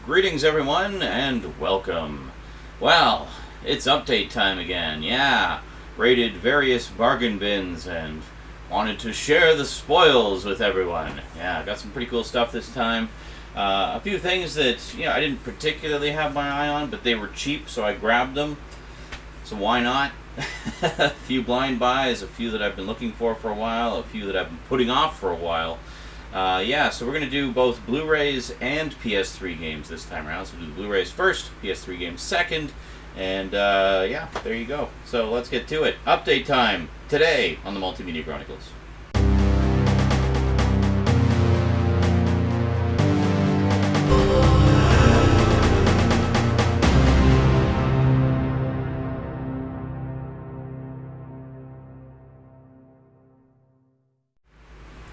Greetings everyone, and welcome. Well, it's update time again, yeah. Raided various bargain bins and wanted to share the spoils with everyone. Yeah, got some pretty cool stuff this time. A few things that, I didn't particularly have my eye on, but they were cheap, so I grabbed them. So why not? A few blind buys, a few that I've been looking for a while, a few that I've been putting off for a while. So we're going to do both Blu-rays and PS3 games this time around. So we'll do the Blu-rays first, PS3 games second, and there you go. So let's get to it. Update time today on the Multimedia Chronicles.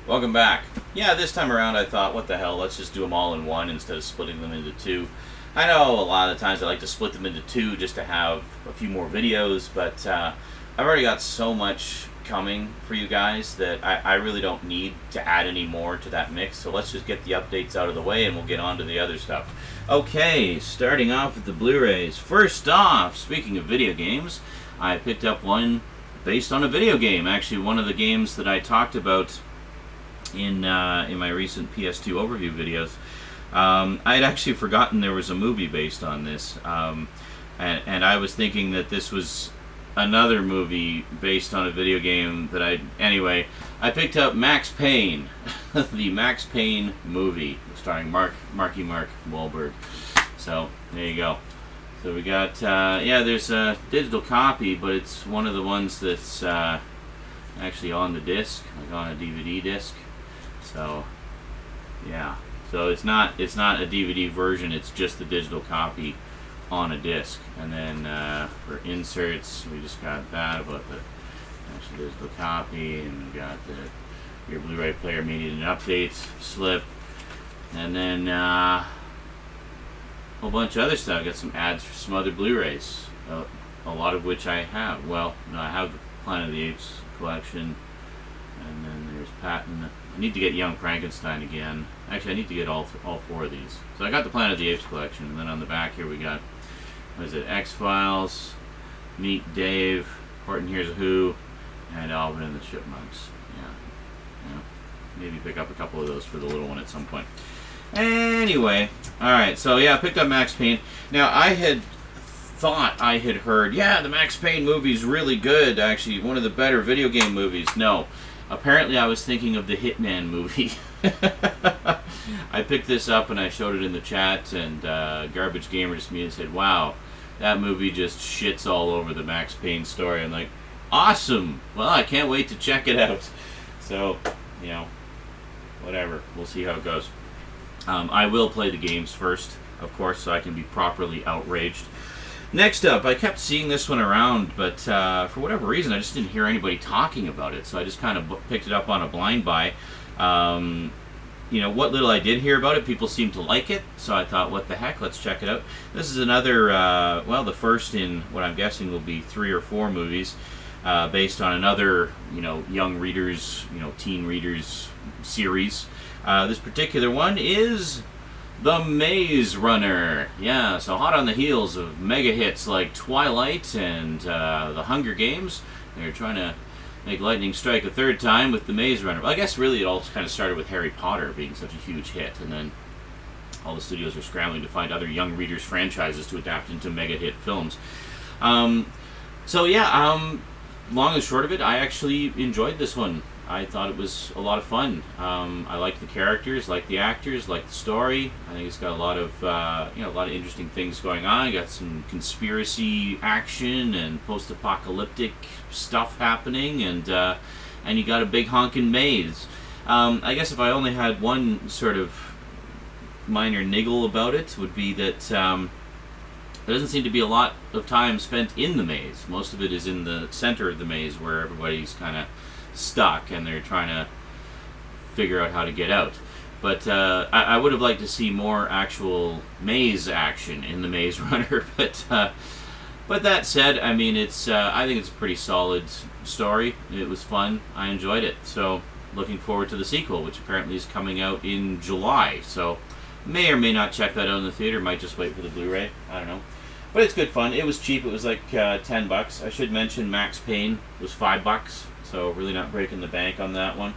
Welcome back. Yeah, this time around I thought, what the hell, let's just do them all in one instead of splitting them into two. I know a lot of the times I like to split them into two just to have a few more videos, but I've already got so much coming for you guys that I really don't need to add any more to that mix, so let's just get the updates out of the way and we'll get on to the other stuff. Okay, starting off with the Blu-rays. First off, speaking of video games, I picked up one based on a video game. Actually, one of the games that I talked about in my recent PS2 overview videos. I had actually forgotten there was a movie based on this, and I was thinking that this was another movie based on a video game that anyway, I picked up Max Payne, the Max Payne movie, starring Marky Mark Wahlberg. So, there you go. So we got, there's a digital copy, but it's one of the ones that's actually on the disc, like on a DVD disc. So, yeah. So it's not a DVD version. It's just the digital copy on a disc. And then for inserts, we just got that about the actual digital copy, and we got your Blu-ray player may need an update slip, and then a whole bunch of other stuff. I got some ads for some other Blu-rays, a lot of which I have. Well, no, I have the Planet of the Apes collection, and then there's Patton. I need to get Young Frankenstein again. Actually, I need to get all four of these. So I got the Planet of the Apes collection, and then on the back here we got, what is it, X-Files, Meet Dave, Horton Hears a Who, and Alvin and the Chipmunks. Yeah. Maybe pick up a couple of those for the little one at some point. Anyway, alright, so yeah, I picked up Max Payne. Now, I had thought I had heard, the Max Payne movie's really good, actually, one of the better video game movies. No. Apparently I was thinking of the Hitman movie. I picked this up and I showed it in the chat, and Garbage Gamer just me and said, wow, that movie just shits all over the Max Payne story. I'm like, awesome! Well, I can't wait to check it out. So, whatever. We'll see how it goes. I will play the games first, of course, so I can be properly outraged. Next up, I kept seeing this one around, but for whatever reason, I just didn't hear anybody talking about it, so I just kind of picked it up on a blind buy. What little I did hear about it, people seemed to like it, so I thought, what the heck, let's check it out. This is another, the first in what I'm guessing will be 3 or 4 movies, based on another, young readers, teen readers series. This particular one is The Maze Runner. Yeah, so hot on the heels of mega hits like Twilight and The Hunger Games. They're trying to make lightning strike a third time with The Maze Runner. Well, I guess really it all kind of started with Harry Potter being such a huge hit, and then all the studios are scrambling to find other young readers' franchises to adapt into mega hit films. Long and short of it, I actually enjoyed this one. I thought it was a lot of fun. I liked the characters, liked the actors, liked the story. I think it's got a lot of interesting things going on. Got some conspiracy action and post-apocalyptic stuff happening, and you got a big honking maze. I guess if I only had one sort of minor niggle about it, would be that there doesn't seem to be a lot of time spent in the maze. Most of it is in the center of the maze, where everybody's kind of stuck and they're trying to figure out how to get out. But I would have liked to see more actual maze action in the Maze Runner. But that said, I mean, I think it's a pretty solid story. It was fun. I enjoyed it. So looking forward to the sequel, which apparently is coming out in July. So May or may not check that out in the theater. Might just wait for the Blu-ray. I don't know. But it's good fun. It was cheap. It was like $10. I should mention Max Payne was $5, so really not breaking the bank on that one.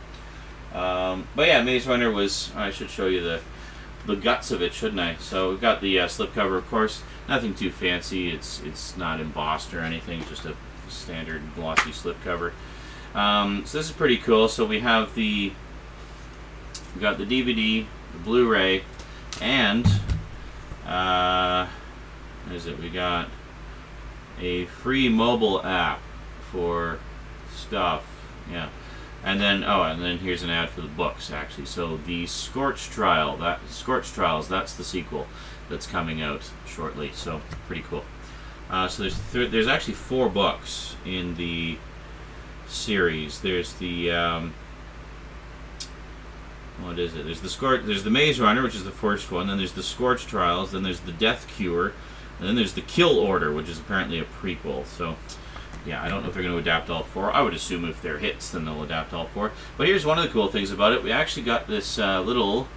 But yeah, Maze Runner was. I should show you the guts of it, shouldn't I? So we've got the slipcover, of course. Nothing too fancy. It's not embossed or anything. Just a standard glossy slipcover. So this is pretty cool. So we got the DVD, the Blu-ray, and what is it? We got a free mobile app for stuff. Yeah. And then here's an ad for the books, actually. So the Scorch Trials, that's the sequel that's coming out shortly. So pretty cool. So there's actually 4 books in the series. There's the what is it? There's the Maze Runner, which is the first one. Then there's the Scorch Trials. Then there's the Death Cure. And then there's the Kill Order, which is apparently a prequel. So, yeah, I don't know if they're going to adapt all 4. I would assume if they're hits, then they'll adapt all 4. But here's one of the cool things about it. We actually got this little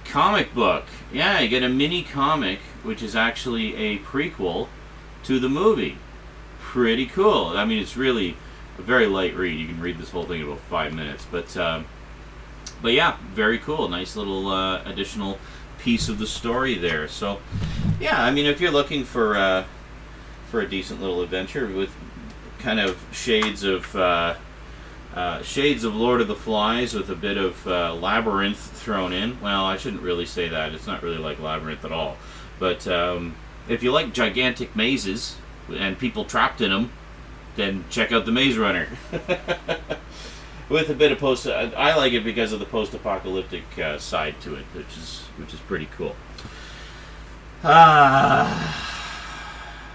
comic book. Yeah, you get a mini comic, which is actually a prequel to the movie. Pretty cool. I mean, it's really a very light read. You can read this whole thing in about 5 minutes. But yeah, very cool. Nice little additional piece of the story there. So, yeah, I mean, if you're looking for a decent little adventure with kind of shades of Lord of the Flies with a bit of Labyrinth thrown in. Well, I shouldn't really say that. It's not really like Labyrinth at all. But if you like gigantic mazes and people trapped in them, then check out the Maze Runner. With a bit of I like it because of the post-apocalyptic side to it, which is pretty cool.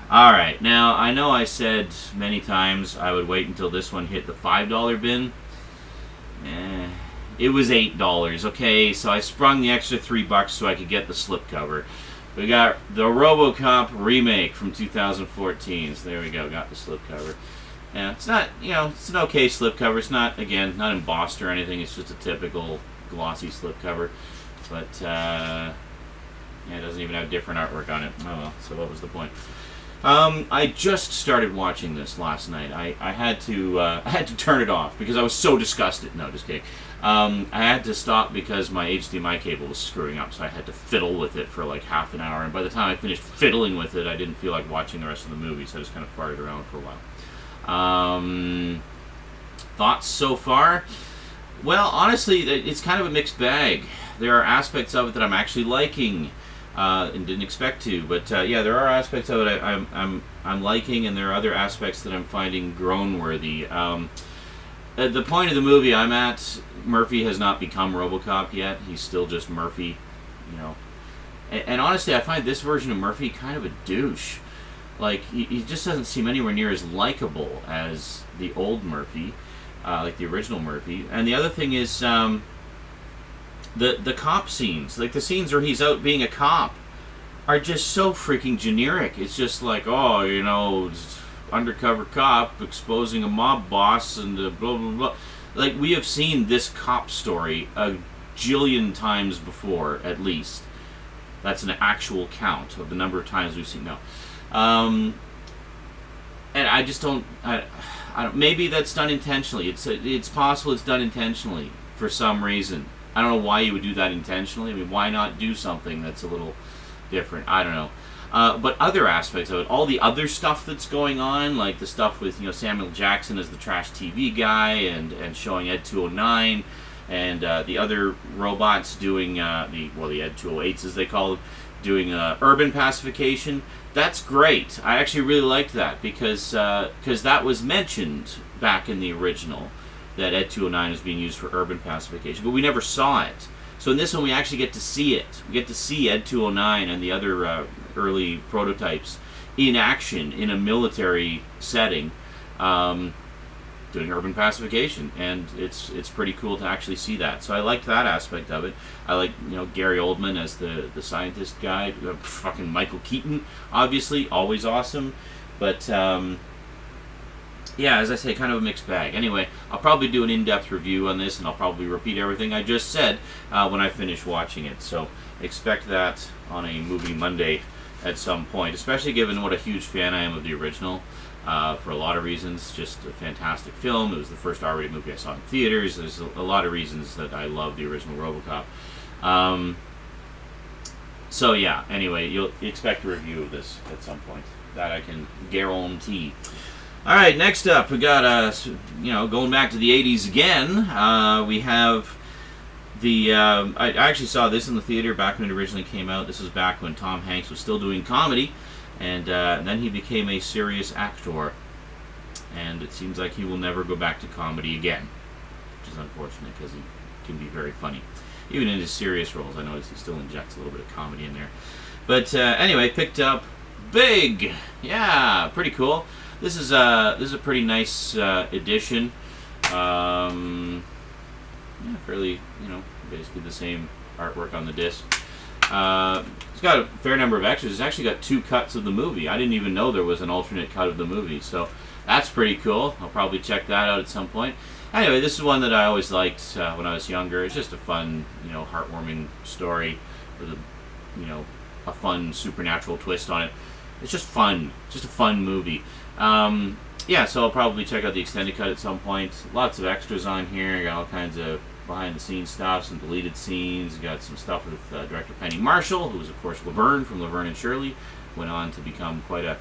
All right, now I know I said many times I would wait until this one hit the $5 bin. It was $8. Okay, so I sprung the extra $3 so I could get the slipcover. We got the Robocop remake from 2014. So there we go, got the slipcover. Yeah, it's not, it's an okay slipcover. It's not, again, not embossed or anything. It's just a typical glossy slipcover. But, yeah, it doesn't even have different artwork on it. Oh well, so what was the point? I just started watching this last night. I had to turn it off because I was so disgusted. No, just kidding. I had to stop because my HDMI cable was screwing up, so I had to fiddle with it for like half an hour. And by the time I finished fiddling with it, I didn't feel like watching the rest of the movie, so I just kind of farted around for a while. Thoughts so far? Well, honestly, it's kind of a mixed bag. There are aspects of it that I'm actually liking, and didn't expect to. But yeah, there are aspects of it I'm liking, and there are other aspects that I'm finding groan-worthy. At the point of the movie I'm at, Murphy has not become Robocop yet. He's still just Murphy, And honestly, I find this version of Murphy kind of a douche. Like, he just doesn't seem anywhere near as likable as the old Murphy, like the original Murphy. And the other thing is, the cop scenes, like the scenes where he's out being a cop, are just so freaking generic. It's just like, undercover cop exposing a mob boss and blah, blah, blah. Like, we have seen this cop story a jillion times before, at least. That's an actual count of the number of times we've seen. No. And I just don't. I don't. Maybe that's done intentionally. It's possible it's done intentionally for some reason. I don't know why you would do that intentionally. I mean, why not do something that's a little different? I don't know. But other aspects of it, all the other stuff that's going on, like the stuff with Samuel Jackson as the trash TV guy and showing Ed 209, and the other robots doing the Ed 208s as they call it, doing urban pacification. That's great. I actually really liked that because that was mentioned back in the original, that Ed 209 is being used for urban pacification, but we never saw it. So in this one, we actually get to see it. We get to see Ed 209 and the other early prototypes in action in a military setting, doing urban pacification, and it's pretty cool to actually see that. So I liked that aspect of it. I like Gary Oldman as the scientist guy. Fucking Michael Keaton, obviously, always awesome. But yeah, as I say, kind of a mixed bag. Anyway, I'll probably do an in-depth review on this, and I'll probably repeat everything I just said when I finish watching it. So expect that on a Movie Monday at some point, especially given what a huge fan I am of the original. For a lot of reasons, just a fantastic film. It was the first R-rated movie I saw in theaters. There's a lot of reasons that I love the original Robocop. So yeah, anyway, you'll expect a review of this at some point. That I can guarantee. All right, next up, we got going back to the '80s again. We have the. I actually saw this in the theater back when it originally came out. This was back when Tom Hanks was still doing comedy, and then he became a serious actor. And it seems like he will never go back to comedy again, which is unfortunate because he can be very funny, even in his serious roles. I notice he still injects a little bit of comedy in there. But anyway, picked up Big. Yeah, pretty cool. This is a pretty nice edition. Yeah, fairly, basically the same artwork on the disc. It's got a fair number of extras. It's actually got 2 cuts of the movie. I didn't even know there was an alternate cut of the movie, so that's pretty cool. I'll probably check that out at some point. Anyway, this is one that I always liked when I was younger. It's just a fun, heartwarming story with a fun supernatural twist on it. It's just fun. Just a fun movie. Yeah, so I'll probably check out the extended cut at some point. Lots of extras on here. Got all kinds of behind-the-scenes stuff, some deleted scenes. Got some stuff with director Penny Marshall, who was, of course, Laverne from Laverne and Shirley. Went on to become quite an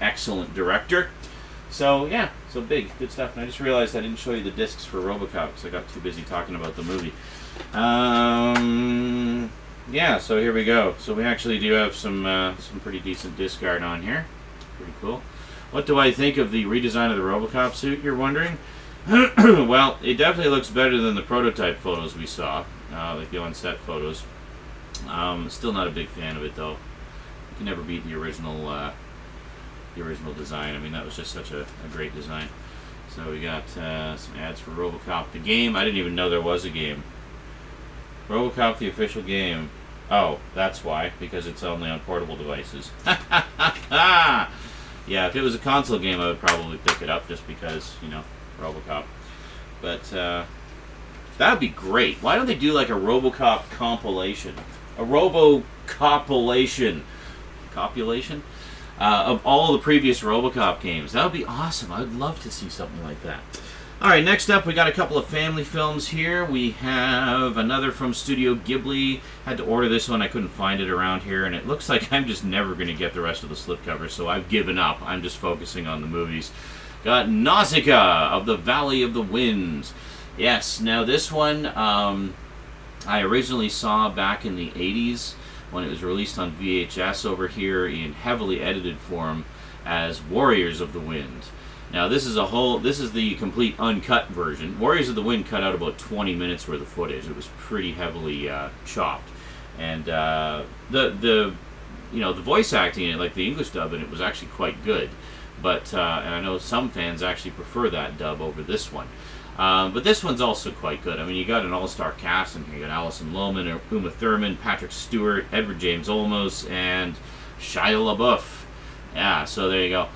excellent director. So, yeah, so Big. Good stuff. And I just realized I didn't show you the discs for Robocop because I got too busy talking about the movie. Yeah, so here we go. So we actually do have some pretty decent disc art on here. Pretty cool. What do I think of the redesign of the Robocop suit, you're wondering? Well, it definitely looks better than the prototype photos we saw, like the on-set photos. Still not a big fan of it, though. You can never beat the original design. I mean, that was just such a great design. So we got some ads for Robocop the game. I didn't even know there was a game. Robocop the official game. Oh, that's why, because it's only on portable devices. Yeah, if it was a console game, I would probably pick it up just because, Robocop. But that would be great. Why don't they do like a Robocop compilation? A Robocopulation. Copulation? Of all the previous Robocop games. That would be awesome. I would love to see something like that. Alright, next up we got a couple of family films here. We have another from Studio Ghibli. Had to order this one. I couldn't find it around here, and it looks like I'm just never going to get the rest of the slipcover, so I've given up. I'm just focusing on the movies. Got Nausicaa of the Valley of the Winds. Yes, now this one I originally saw back in the 80s when it was released on VHS over here in heavily edited form as Warriors of the Wind. Now this is the complete uncut version. Warriors of the Wind cut out about 20 minutes worth of footage. It was pretty heavily chopped, and the voice acting in it, like the English dub in it, was actually quite good. But and I know some fans actually prefer that dub over this one. But this one's also quite good. I mean, you got an all-star cast in here. You got Alison Lohman, Uma Thurman, Patrick Stewart, Edward James Olmos, and Shia LaBeouf. Yeah, so there you go.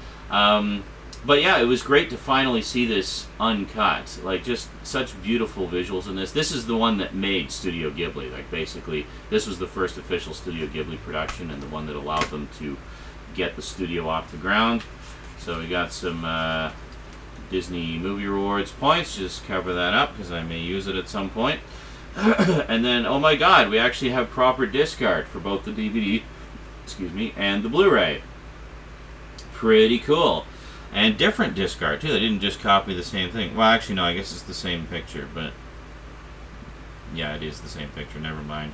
But yeah, it was great to finally see this uncut. Like, just such beautiful visuals in this. This is the one that made Studio Ghibli. Like, basically, this was the first official Studio Ghibli production and the one that allowed them to get the studio off the ground. So we got some Disney Movie Rewards points. Just cover that up because I may use it at some point. And then, oh my god, we actually have proper disc art for both the DVD, and the Blu-ray. Pretty cool. And different disc art, too. They didn't just copy the same thing. Well, actually, no, I guess it's the same picture, but... yeah, it is the same picture. Never mind.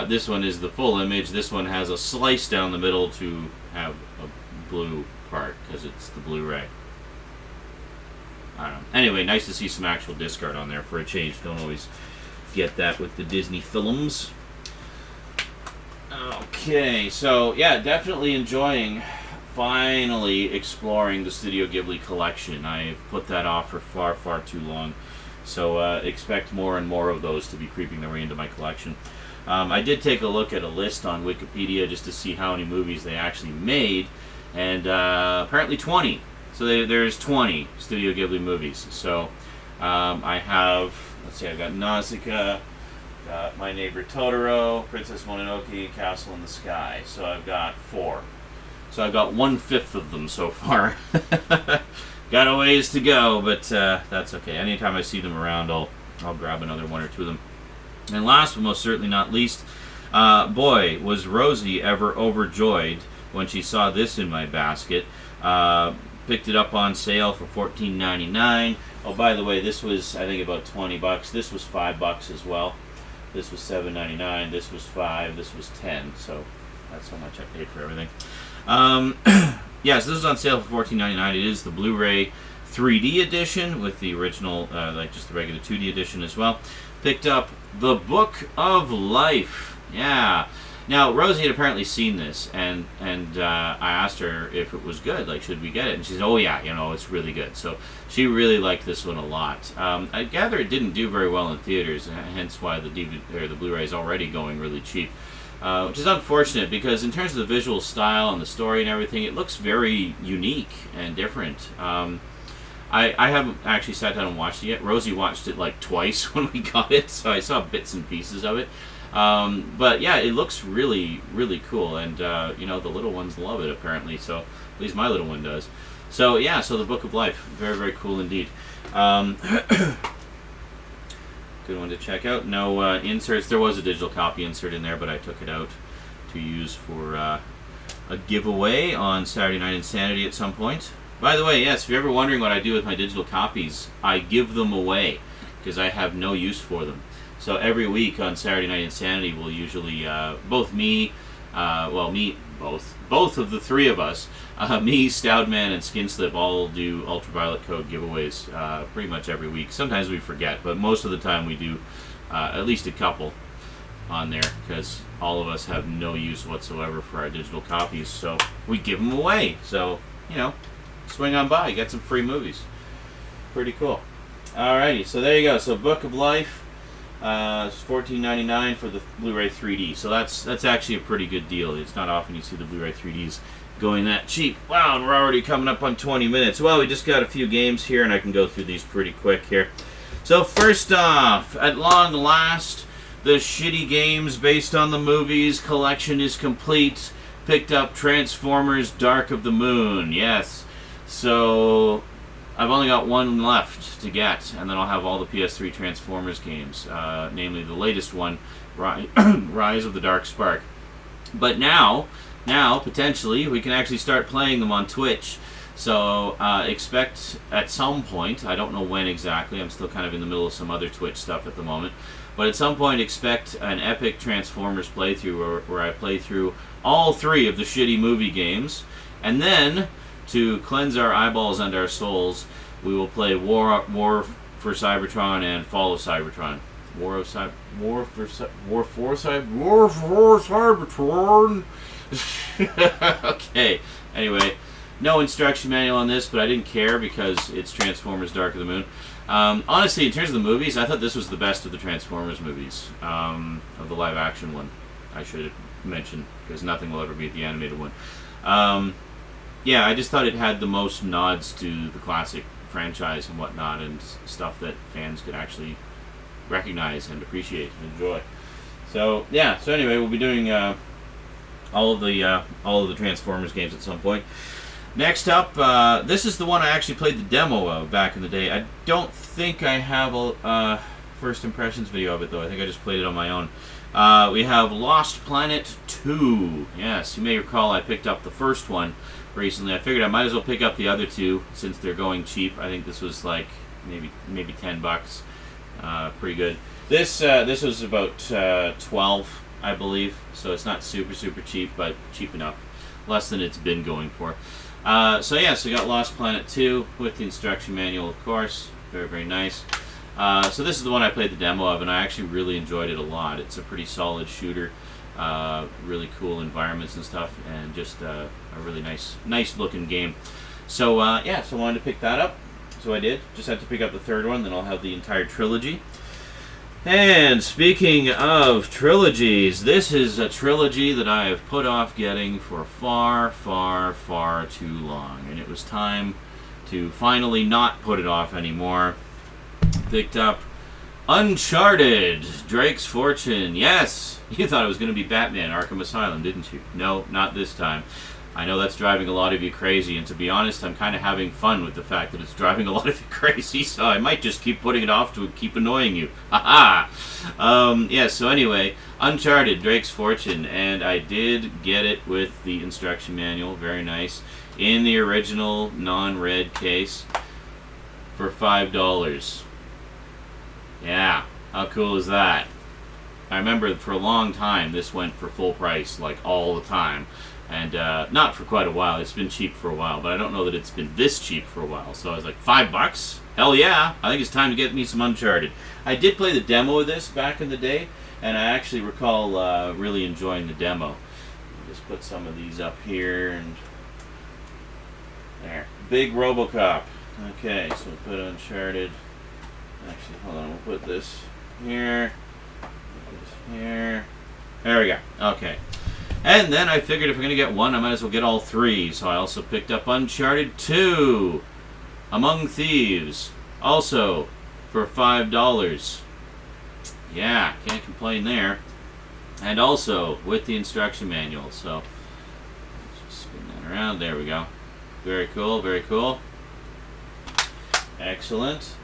This one is the full image. This one has a slice down the middle to have a blue part, because it's the Blu-ray. I don't know. Anyway, nice to see some actual disc art on there for a change. Don't always get that with the Disney films. Okay, so, yeah, definitely enjoying... finally exploring the Studio Ghibli collection. I've put that off for far, far too long. So expect more and more of those to be creeping their way into my collection. I did take a look at a list on Wikipedia just to see how many movies they actually made, and apparently 20. So there's 20 Studio Ghibli movies. So I have, let's see, I've got Nausicaa, got My Neighbor Totoro, Princess Mononoke, Castle in the Sky. So I've got 4. So I've got 1/5 of them so far. Got a ways to go, but that's okay. Anytime I see them around, I'll grab another 1 or 2 of them. And last but most certainly not least, boy, was Rosie ever overjoyed when she saw this in my basket. Picked it up on sale for $14.99. Oh, by the way, this was, I think, about $20. This was $5 as well. This was $7.99. This was $5. This was $10. So that's how much I paid for everything. Yeah, so this is on sale for $14.99. It is the Blu-ray 3D edition with the original, like just the regular 2D edition as well. Picked up The Book of Life. Yeah. Now, Rosie had apparently seen this, and I asked her if it was good, like, should we get it? And she said, oh yeah, it's really good. So she really liked this one a lot. I gather it didn't do very well in theaters, hence why the DVD or the Blu-ray is already going really cheap, which is unfortunate because in terms of the visual style and the story and everything, it looks very unique and different. I haven't actually sat down and watched it yet. Rosie watched it like twice when we got it, so I saw bits and pieces of it. But yeah, it looks really, really cool, and the little ones love it apparently. So at least my little one does. So yeah, so the Book of Life, very, very cool indeed. Good one to check out. No inserts. There was a digital copy insert in there, but I took it out to use for a giveaway on Saturday Night Insanity at some point. By the way, yes, if you're ever wondering what I do with my digital copies, I give them away because I have no use for them. So every week on Saturday Night Insanity, we'll usually, both of the 3 of us, me, Stoudman, and Skinslip all do Ultraviolet Code giveaways pretty much every week. Sometimes we forget, but most of the time we do at least a couple on there because all of us have no use whatsoever for our digital copies, so we give them away. So, swing on by, get some free movies. Pretty cool. Alrighty, so there you go. So Book of Life, it's $14.99 for the Blu-ray 3D. So that's actually a pretty good deal. It's not often you see the Blu-ray 3Ds going that cheap. Wow, and we're already coming up on 20 minutes. Well, we just got a few games here, and I can go through these pretty quick here. So first off, at long last, the shitty games based on the movies collection is complete. Picked up Transformers Dark of the Moon. Yes. So I've only got 1 left to get, and then I'll have all the PS3 Transformers games, namely the latest one, Rise of the Dark Spark. But now, potentially, we can actually start playing them on Twitch. So expect at some point, I don't know when exactly, I'm still kind of in the middle of some other Twitch stuff at the moment, but at some point expect an epic Transformers playthrough where I play through all 3 of the shitty movie games, and then to cleanse our eyeballs and our souls, we will play War for Cybertron and Fall of Cybertron. War for Cybertron. Okay. Anyway, no instruction manual on this, but I didn't care because it's Transformers Dark of the Moon. Honestly, in terms of the movies, I thought this was the best of the Transformers movies, of the live-action one. I should mention, because nothing will ever beat the animated one. Yeah, I just thought it had the most nods to the classic franchise and whatnot, and stuff that fans could actually recognize and appreciate and enjoy. So yeah. So anyway, we'll be doing all of the Transformers games at some point. Next up, this is the one I actually played the demo of back in the day. I don't think I have a first impressions video of it though. I think I just played it on my own. We have Lost Planet 2. Yes, you may recall I picked up the first one recently. I figured I might as well pick up the other 2 since they're going cheap. I think this was like maybe $10. Pretty good. This was about 12, I believe. So it's not super cheap, but cheap enough. Less than it's been going for. So yeah, so we got Lost Planet 2 with the instruction manual, of course. Very, very nice. So this is the one I played the demo of, and I actually really enjoyed it a lot. It's a pretty solid shooter, really cool environments and stuff, and just a really nice looking game. So yeah, so I wanted to pick that up. So I did. Just had to pick up the 3rd one, then I'll have the entire trilogy. And speaking of trilogies, this is a trilogy that I have put off getting for far too long, and it was time to finally not put it off anymore. Picked up Uncharted, Drake's Fortune. Yes, you thought it was going to be Batman Arkham Asylum, didn't you? No, not this time. I know that's driving a lot of you crazy, and to be honest, I'm kind of having fun with the fact that it's driving a lot of you crazy, so I might just keep putting it off to keep annoying you. Haha! Yeah, so anyway, Uncharted, Drake's Fortune, and I did get it with the instruction manual, very nice, in the original non-red case for $5. Yeah, how cool is that? I remember for a long time this went for full price, like all the time. And not for quite a while. It's been cheap for a while, but I don't know that it's been this cheap for a while. So I was like, $5? Hell yeah! I think it's time to get me some Uncharted. I did play the demo of this back in the day, and I actually recall really enjoying the demo. Just put some of these up here, and there. Big Robocop. Okay, so we'll put Uncharted. Actually, hold on. We'll put this here. Put this here. There we go. Okay. And then I figured if I'm going to get one, I might as well get all three. So I also picked up Uncharted 2, Among Thieves, also for $5. Yeah, can't complain there. And also with the instruction manual. So just spin that around. There we go. Very cool, very cool. Excellent.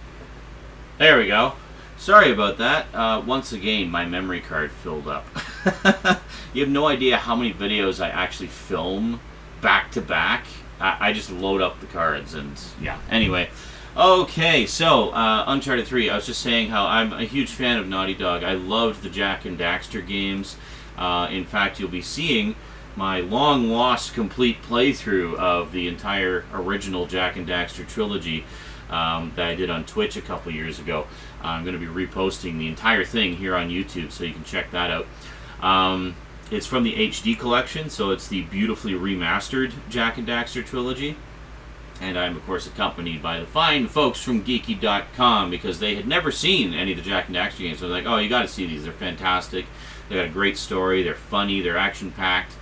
There we go. Sorry about that. Once again, my memory card filled up. You have no idea how many videos I actually film back to back. I just load up the cards and yeah. Anyway, okay, so Uncharted 3. I was just saying how I'm a huge fan of Naughty Dog. I loved the Jak and Daxter games. In fact, you'll be seeing my long-lost complete playthrough of the entire original Jak and Daxter trilogy that I did on Twitch a couple years ago. I'm going to be reposting the entire thing here on YouTube, so you can check that out. It's from the HD collection, so it's the beautifully remastered Jak and Daxter trilogy. And I'm, of course, accompanied by the fine folks from Geeky.com, because they had never seen any of the Jak and Daxter games. So they're like, oh, you got to see these. They're fantastic. They got a great story. They're funny. They're action-packed.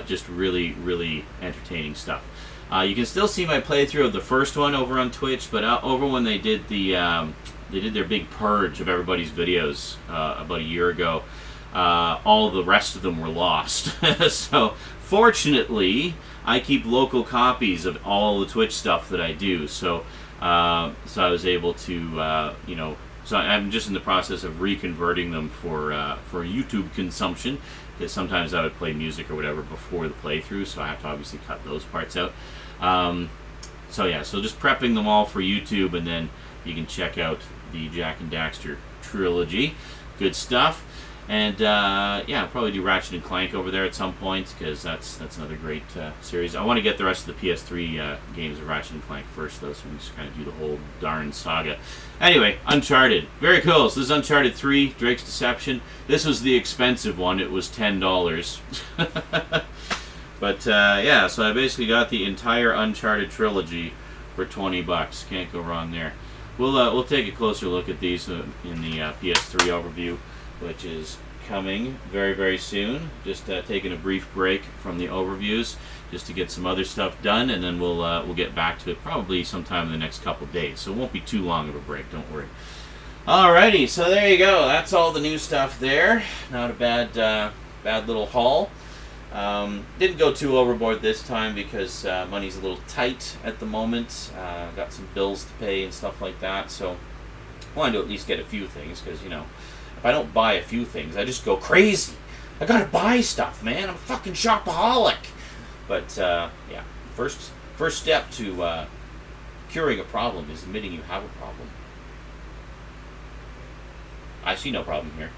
Just really, really entertaining stuff. You can still see my playthrough of the first one over on Twitch, but over when they did their big purge of everybody's videos about a year ago, all the rest of them were lost. So fortunately, I keep local copies of all the Twitch stuff that I do. So I was able to, so I'm just in the process of reconverting them for YouTube consumption. Because sometimes I would play music or whatever before the playthrough, so I have to obviously cut those parts out. So yeah, so just prepping them all for YouTube, and then you can check out the Jak and Daxter trilogy. Good stuff. And yeah, I'll probably do Ratchet and Clank over there at some point, because that's another great series. I want to get the rest of the PS3 games of Ratchet and Clank first, though, so we can just kind of do the whole darn saga. Anyway, Uncharted. Very cool. So this is Uncharted 3, Drake's Deception. This was the expensive one. It was $10. But yeah, so I basically got the entire Uncharted trilogy for $20. Can't go wrong there. We'll take a closer look at these in the PS3 overview, which is coming very, very soon. Just taking a brief break from the overviews just to get some other stuff done, and then we'll get back to it probably sometime in the next couple days. So it won't be too long of a break, don't worry. Alrighty, so there you go. That's all the new stuff there. Not a bad little haul. Didn't go too overboard this time because money's a little tight at the moment. Got some bills to pay and stuff like that, so I wanted to at least get a few things, because, if I don't buy a few things, I just go crazy. I gotta buy stuff, man. I'm a fucking shopaholic. But, yeah, first step to curing a problem is admitting you have a problem. I see no problem here.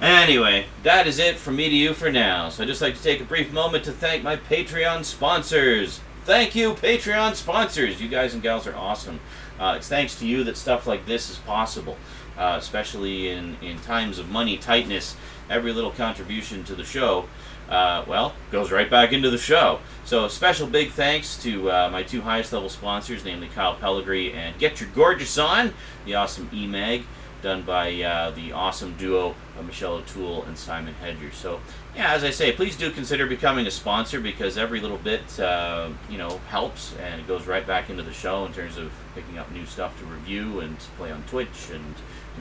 Anyway, that is it from me to you for now. So I'd just like to take a brief moment to thank my Patreon sponsors. Thank you, Patreon sponsors. You guys and gals are awesome. It's thanks to you that stuff like this is possible, especially in times of money tightness. Every little contribution to the show, goes right back into the show. So a special big thanks to my two highest level sponsors, namely Kyle Pellegrini and Get Your Gorgeous On, the awesome eMag. done by the awesome duo of Michelle O'Toole and Simon Hedger. So, yeah, as I say, please do consider becoming a sponsor, because every little bit, helps, and it goes right back into the show in terms of picking up new stuff to review and play on Twitch, and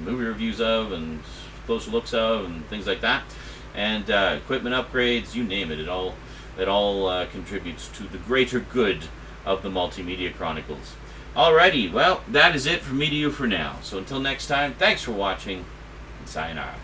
movie reviews of, and closer looks of, and things like that. And equipment upgrades, you name it. It all contributes to the greater good of the Multimedia Chronicles. Alrighty, well, that is it from me to you for now. So until next time, thanks for watching, and sayonara.